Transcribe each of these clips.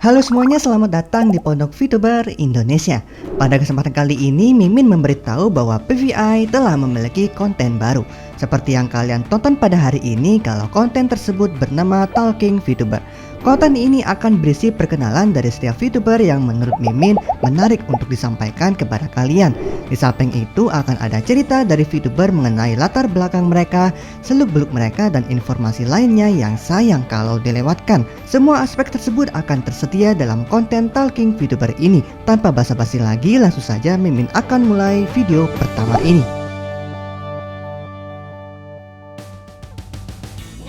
Halo semuanya, selamat datang di Pondok VTuber Indonesia. Pada kesempatan kali ini, Mimin memberitahu bahwa PVI telah memiliki konten baru. Seperti yang kalian tonton pada hari ini, kalau konten tersebut bernama Talking VTuber. Konten ini akan berisi perkenalan dari setiap VTuber yang menurut Mimin menarik untuk disampaikan kepada kalian. Di samping itu akan ada cerita dari VTuber mengenai latar belakang mereka, seluk-beluk mereka, dan informasi lainnya yang sayang kalau dilewatkan. Semua aspek tersebut akan tersedia dalam konten Talking VTuber ini. Tanpa basa-basi lagi, langsung saja Mimin akan mulai video pertama ini.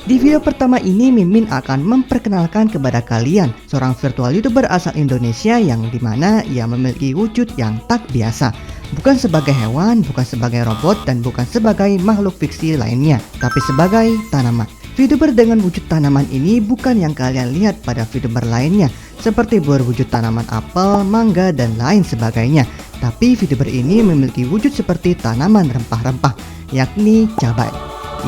Di video pertama ini, Mimin akan memperkenalkan kepada kalian seorang virtual YouTuber asal Indonesia yang dimana ia memiliki wujud yang tak biasa. Bukan sebagai hewan, bukan sebagai robot, dan bukan sebagai makhluk fiksi lainnya, tapi sebagai tanaman. VTuber dengan wujud tanaman ini bukan yang kalian lihat pada VTuber lainnya, seperti berwujud tanaman apel, mangga, dan lain sebagainya. Tapi VTuber ini memiliki wujud seperti tanaman rempah-rempah, yakni cabai.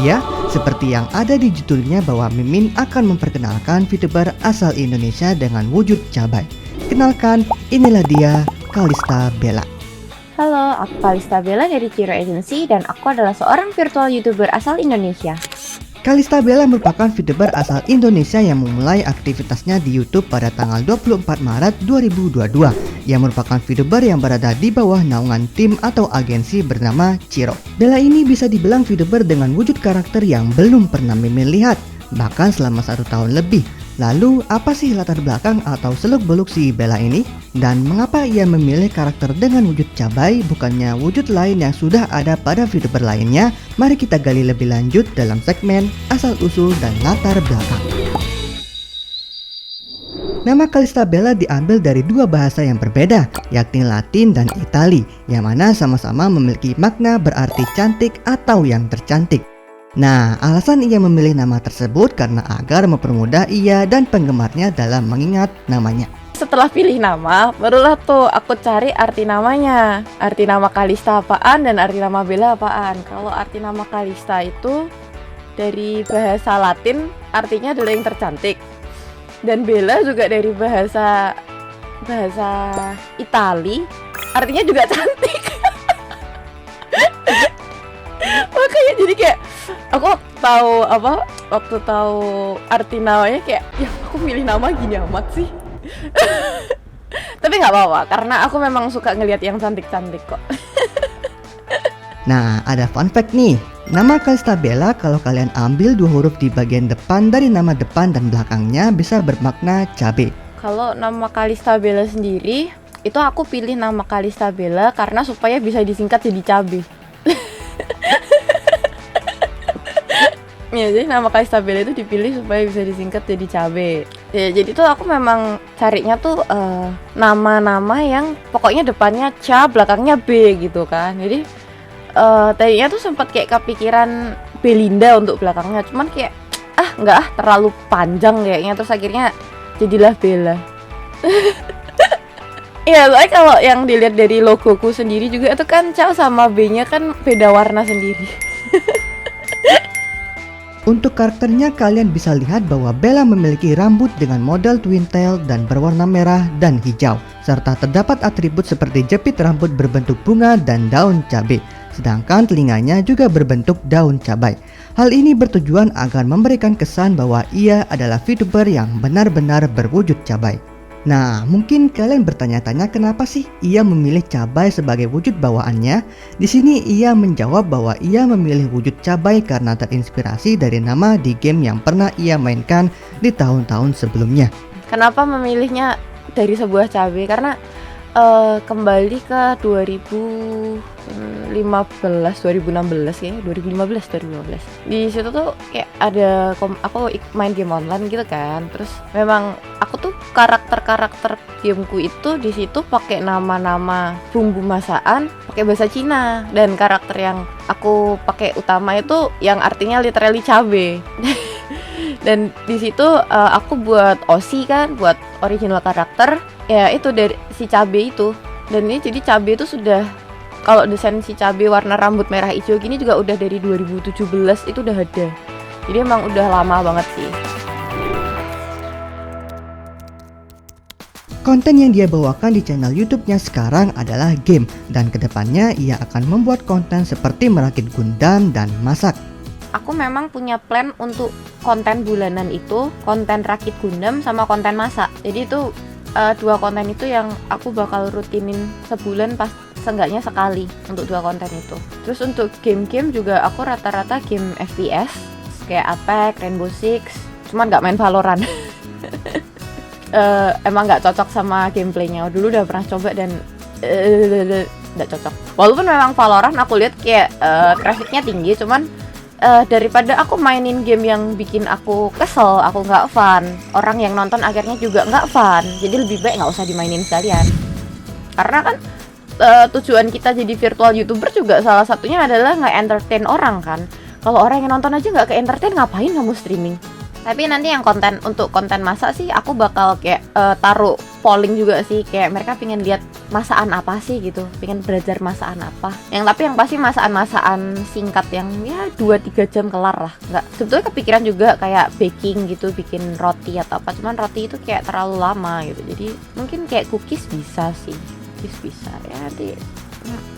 Ya, seperti yang ada di judulnya bahwa Mimin akan memperkenalkan VTuber asal Indonesia dengan wujud cabai. Kenalkan, inilah dia, Kalista Bella. Halo, aku Kalista Bella dari Ciro Agency dan aku adalah seorang virtual YouTuber asal Indonesia. Kalista Bella merupakan VTuber asal Indonesia yang memulai aktivitasnya di YouTube pada tanggal 24 Maret 2022. Ia merupakan VTuber yang berada di bawah naungan tim atau agensi bernama Ciro. Bella ini bisa dibilang VTuber dengan wujud karakter yang belum pernah Mimin lihat, bahkan selama 1 tahun lebih. Lalu, apa sih latar belakang atau seluk-beluk si Bella ini? Dan mengapa ia memilih karakter dengan wujud cabai bukannya wujud lain yang sudah ada pada VTuber lainnya? Mari kita gali lebih lanjut dalam segmen asal-usul dan latar belakang. Nama Kalista Bella diambil dari dua bahasa yang berbeda, yakni Latin dan Itali, yang mana sama-sama memiliki makna berarti cantik atau yang tercantik. Nah, alasan ia memilih nama tersebut karena agar mempermudah ia dan penggemarnya dalam mengingat namanya. Setelah pilih nama, barulah tuh aku cari arti namanya. Arti nama Kalista apaan dan arti nama Bella apaan. Kalau arti nama Kalista itu dari bahasa Latin, artinya adalah yang tercantik. Dan Bella juga dari bahasa Itali, artinya juga cantik. Makanya jadi kayak aku tahu waktu tahu arti namanya kayak ya aku milih nama gini amat sih. Tapi nggak apa-apa karena aku memang suka ngelihat yang cantik-cantik kok. Nah, ada fun fact nih. Nama Kalista Bella kalau kalian ambil 2 huruf di bagian depan dari nama depan dan belakangnya bisa bermakna cabe. Kalau nama Kalista Bella sendiri, itu aku pilih nama Kalista Bella karena supaya bisa disingkat jadi cabe. Ya, jadi nama Kalista Bella itu dipilih supaya bisa disingkat jadi cabe. Ya, jadi tuh aku memang carinya tuh nama-nama yang pokoknya depannya ca, belakangnya B gitu kan. Jadi tadinya tuh sempat kayak kepikiran Belinda untuk belakangnya, cuman kayak nggak terlalu panjang kayaknya, terus akhirnya jadilah Bella. Iya, soalnya kalau yang dilihat dari logoku sendiri juga itu kan ca sama B-nya kan beda warna sendiri. Untuk karakternya kalian bisa lihat bahwa Bella memiliki rambut dengan model twin tail dan berwarna merah dan hijau, serta terdapat atribut seperti jepit rambut berbentuk bunga dan daun cabai, sedangkan telinganya juga berbentuk daun cabai. Hal ini bertujuan agar memberikan kesan bahwa ia adalah VTuber yang benar-benar berwujud cabai. Nah, mungkin kalian bertanya-tanya kenapa sih ia memilih cabai sebagai wujud bawaannya? Di sini ia menjawab bahwa ia memilih wujud cabai karena terinspirasi dari nama di game yang pernah ia mainkan di tahun-tahun sebelumnya. Kenapa memilihnya dari sebuah cabai? Karena kembali ke 2016 kayaknya 2015. Di situ tuh kayak ada aku main game online gitu kan. Terus memang aku tuh karakter gameku itu di situ pakai nama-nama bumbu masakan pakai bahasa Cina, dan karakter yang aku pakai utama itu yang artinya literally cabe. Dan di situ aku buat OC kan, buat original karakter ya itu dari si cabe itu. Dan ini jadi cabe itu sudah, kalau desain si cabe warna rambut merah hijau gini juga udah dari 2017 itu udah ada. Jadi emang udah lama banget sih. Konten yang dia bawakan di channel YouTube-nya sekarang adalah game, dan kedepannya ia akan membuat konten seperti merakit Gundam dan masak. Aku memang punya plan untuk konten bulanan itu, konten rakit Gundam sama konten masak. Jadi itu dua konten itu yang aku bakal rutinin sebulan pas seenggaknya sekali untuk dua konten itu. Terus untuk game-game juga aku rata-rata game FPS kayak Apex, Rainbow Six, cuman nggak main Valorant. Emang nggak cocok sama gameplaynya. Dulu udah pernah coba dan nggak cocok. Walaupun memang Valorant aku lihat kayak grafiknya tinggi, cuman daripada aku mainin game yang bikin aku kesel, aku nggak fun, orang yang nonton akhirnya juga nggak fun, jadi lebih baik nggak usah dimainin sekalian. Karena kan tujuan kita jadi virtual YouTuber juga salah satunya adalah nge-entertain orang kan. Kalau orang yang nonton aja nggak ke-entertain, ngapain kamu streaming? Tapi nanti yang untuk konten masak sih aku bakal kayak taruh polling juga sih, kayak mereka pengen lihat masakan apa sih gitu, pengen belajar masakan apa. Tapi yang pasti masakan singkat yang ya 2-3 jam kelar lah. Nggak, sebetulnya kepikiran juga kayak baking gitu, bikin roti atau apa, cuman roti itu kayak terlalu lama gitu. Jadi mungkin kayak cookies bisa sih, cookies bisa ya nanti.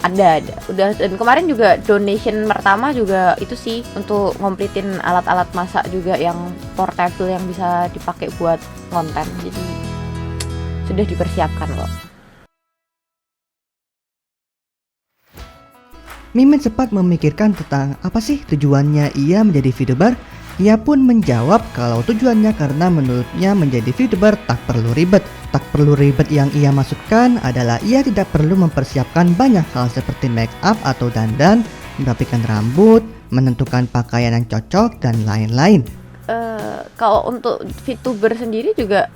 Ada udah, dan kemarin juga donation pertama juga itu sih untuk ngomplitin alat-alat masak juga yang portable yang bisa dipakai buat konten, jadi sudah dipersiapkan kok. Mimin sempat memikirkan tentang apa sih tujuannya ia menjadi VTuber. Ia pun menjawab kalau tujuannya karena menurutnya menjadi VTuber tak perlu ribet. Tak perlu ribet yang ia maksudkan adalah ia tidak perlu mempersiapkan banyak hal seperti make up atau dandan, merapikan rambut, menentukan pakaian yang cocok, dan lain-lain. Kalau untuk VTuber sendiri juga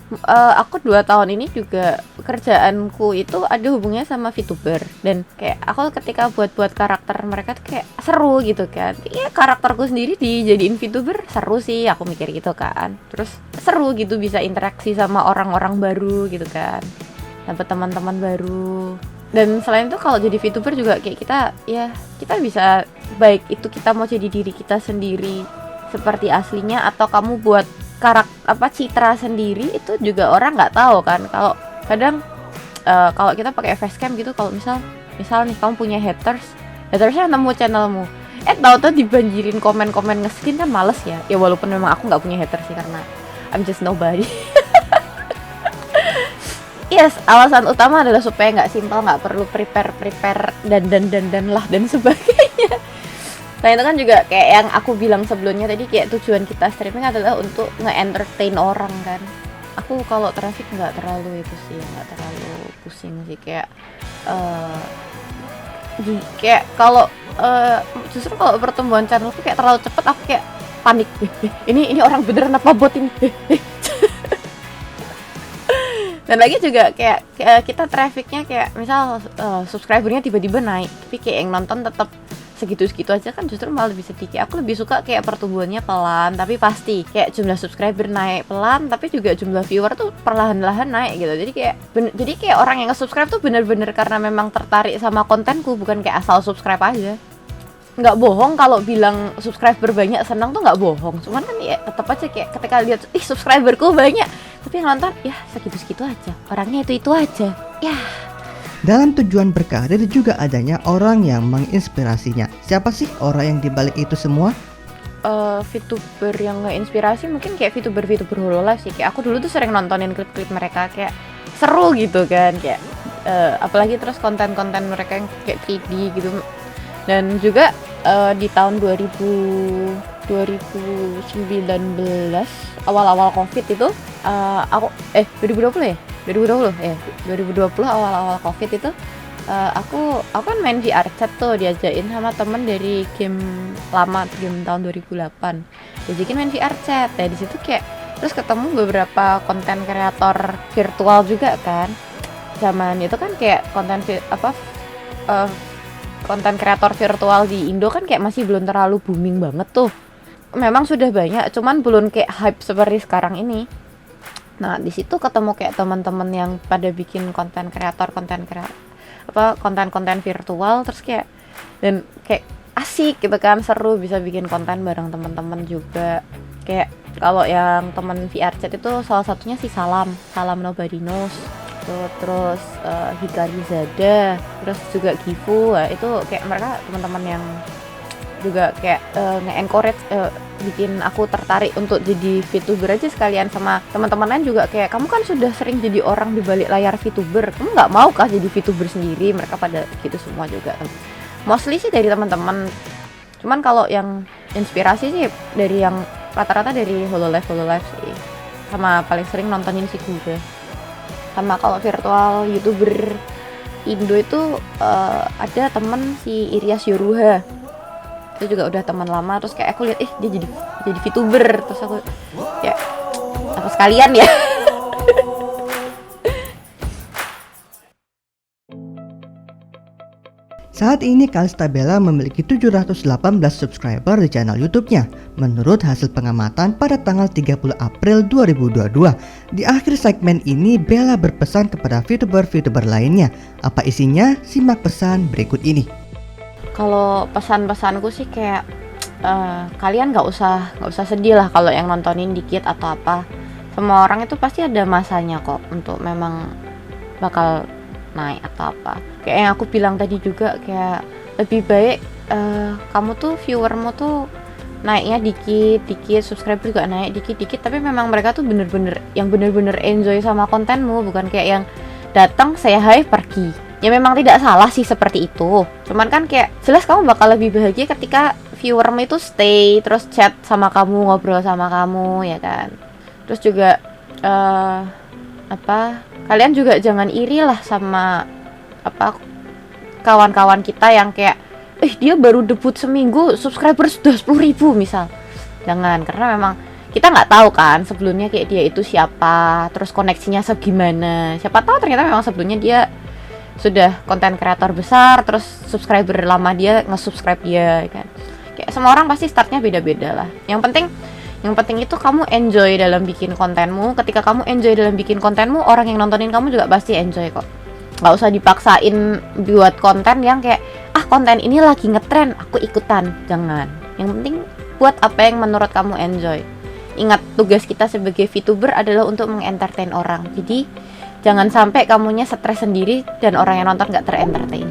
aku 2 tahun ini juga kerjaanku itu ada hubungannya sama VTuber, dan kayak aku ketika buat karakter mereka tuh kayak seru gitu kan. Iya, karakterku sendiri dijadiin VTuber seru sih, aku mikir gitu kan. Terus seru gitu bisa interaksi sama orang-orang baru gitu kan, dapat teman-teman baru. Dan selain itu kalau jadi VTuber juga kayak kita bisa, baik itu kita mau jadi diri kita sendiri seperti aslinya atau kamu buat citra sendiri, itu juga orang nggak tahu kan. Kalau kadang kalau kita pakai facecam gitu, kalau misal nih kamu punya hatersnya nemu channelmu, tahu-tahu dibanjirin komen-komen nge-skin, kan males ya. Ya walaupun memang aku nggak punya haters sih karena I'm just nobody. Yes, alasan utama adalah supaya nggak simpel, nggak perlu prepare dan lah dan sebagainya. Nah itu kan juga kayak yang aku bilang sebelumnya tadi, kayak tujuan kita streaming adalah untuk nge-entertain orang kan. Aku kalau traffic nggak terlalu itu sih, nggak terlalu pusing sih, kayak kalau justru kalau pertumbuhan channel tuh kayak terlalu cepet, aku kayak panik. Ini orang beneran apa bot ini? Dan lagi juga kayak kita trafficnya kayak misal subscribernya tiba-tiba naik, tapi kayak yang nonton tetap segitu-segitu aja kan, justru malah lebih sedih. Aku lebih suka kayak pertumbuhannya pelan tapi pasti, kayak jumlah subscriber naik pelan tapi juga jumlah viewer tuh perlahan-lahan naik gitu. Jadi kayak orang yang nge-subscribe tuh bener-bener karena memang tertarik sama kontenku, bukan kayak asal subscribe aja. Nggak bohong kalau bilang subscriber banyak senang tuh, nggak bohong. Cuman kan ya tetap aja kayak ketika lihat subscriberku banyak tapi yang nonton ya segitu-segitu aja, orangnya itu aja ya. Dalam tujuan berkarir juga adanya orang yang menginspirasinya. Siapa sih orang yang dibalik itu semua? VTuber yang nge-inspirasi mungkin kayak VTuber Hololive sih. Kayak aku dulu tuh sering nontonin klip-klip mereka, kayak seru gitu kan, kayak apalagi terus konten-konten mereka yang kayak 3D gitu. Dan juga di tahun 2019 awal-awal Covid itu aku 2020 awal-awal Covid itu aku kan main VR chat tuh, diajakin sama temen dari game lama, game tahun 2008, diajakin main VR chat. Nah di situ kayak terus ketemu beberapa konten kreator virtual juga kan. Zaman itu kan kayak konten kreator virtual di Indo kan kayak masih belum terlalu booming banget tuh. Memang sudah banyak, cuman belum kayak hype seperti sekarang ini. Nah di situ ketemu kayak teman-teman yang pada bikin konten virtual, terus kayak dan kayak asik gitu kan, seru bisa bikin konten bareng teman-teman juga. Kayak kalau yang teman VR chat itu salah satunya si Salam Nobody Knows. gitu, terus Hikari Zada, terus juga Gifu. Nah, itu kayak mereka teman-teman yang juga kayak nge-encourage, bikin aku tertarik untuk jadi VTuber aja sekalian. Sama teman-teman lain juga kayak, kamu kan sudah sering jadi orang di balik layar VTuber, kamu nggak mau kah jadi VTuber sendiri? Mereka pada gitu semua juga. Mostly sih dari teman-teman. Cuman kalau yang inspirasi sih dari yang rata-rata dari Hololive sih. Sama paling sering nontonin si Guga. Sama kalau virtual YouTuber Indo itu ada temen si Iryas Yoruha. Itu juga udah teman lama, terus kayak aku lihat dia jadi VTuber, terus aku ya apa sekalian ya. Saat ini Kalista Bella memiliki 718 subscriber di channel YouTube-nya. Menurut hasil pengamatan pada tanggal 30 April 2022. Di akhir segmen ini, Bella berpesan kepada VTuber lainnya. Apa isinya? Simak pesan berikut ini. Kalau pesan-pesanku sih kayak kalian nggak usah sedih lah kalau yang nontonin dikit atau apa. Semua orang itu pasti ada masanya kok untuk memang bakal naik atau apa. Kayak yang aku bilang tadi juga, kayak lebih baik kamu tuh viewermu tuh naiknya dikit, subscriber juga naik dikit, tapi memang mereka tuh bener-bener enjoy sama kontenmu, bukan kayak yang datang say hi pergi. Ya memang tidak salah sih seperti itu. Cuman kan kayak jelas kamu bakal lebih bahagia ketika viewermu itu stay, terus chat sama kamu, ngobrol sama kamu, ya kan. Terus juga kalian juga jangan iri lah sama kawan-kawan kita yang kayak dia baru debut seminggu subscriber sudah 10.000 misal. Jangan, karena memang kita nggak tahu kan sebelumnya kayak dia itu siapa, terus koneksinya segimana. Siapa tahu ternyata memang sebelumnya dia sudah konten kreator besar, terus subscriber lama dia nge-subscribe dia kan. Kayak semua orang pasti startnya beda-beda lah. Yang penting itu kamu enjoy dalam bikin kontenmu. Ketika kamu enjoy dalam bikin kontenmu, orang yang nontonin kamu juga pasti enjoy kok. Gak usah dipaksain buat konten yang kayak konten ini lagi ngetren, aku ikutan. Jangan. Yang penting buat apa yang menurut kamu enjoy. Ingat, tugas kita sebagai VTuber adalah untuk mengentertain orang. Jadi jangan sampai kamunya stres sendiri dan orang yang nonton gak terentertain.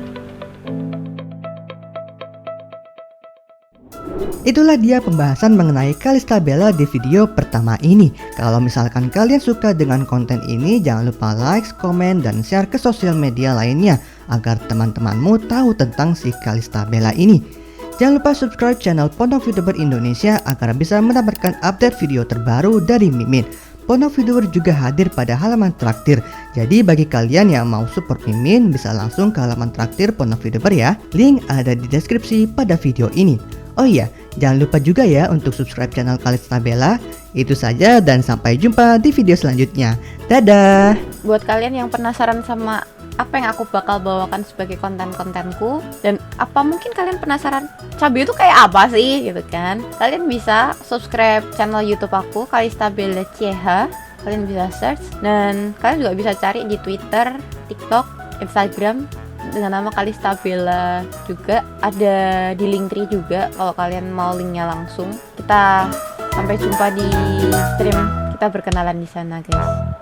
Itulah dia pembahasan mengenai Kalista Bella di video pertama ini. Kalau misalkan kalian suka dengan konten ini, jangan lupa like, komen, dan share ke sosial media lainnya agar teman-temanmu tahu tentang si Kalista Bella ini. Jangan lupa subscribe channel Pondok VTuber Indonesia agar bisa mendapatkan update video terbaru dari Mimin. Pondok VTuber juga hadir pada halaman traktir. Jadi bagi kalian yang mau support Mimin, bisa langsung ke halaman traktir Pondok VTuber ya. Link ada di deskripsi pada video ini. Oh iya, jangan lupa juga ya untuk subscribe channel Kalista Bella. Itu saja dan sampai jumpa di video selanjutnya. Dadah! Buat kalian yang penasaran sama apa yang aku bakal bawakan sebagai konten-kontenku, dan apa mungkin kalian penasaran cabai itu kayak apa sih gitu kan, kalian bisa subscribe channel YouTube aku Kalista Bella CH. Kalian bisa search, dan kalian juga bisa cari di Twitter, TikTok, Instagram dengan nama Kalista Bella. Juga ada di Linktree juga kalau kalian mau linknya langsung. Kita sampai jumpa di stream, kita berkenalan di sana guys.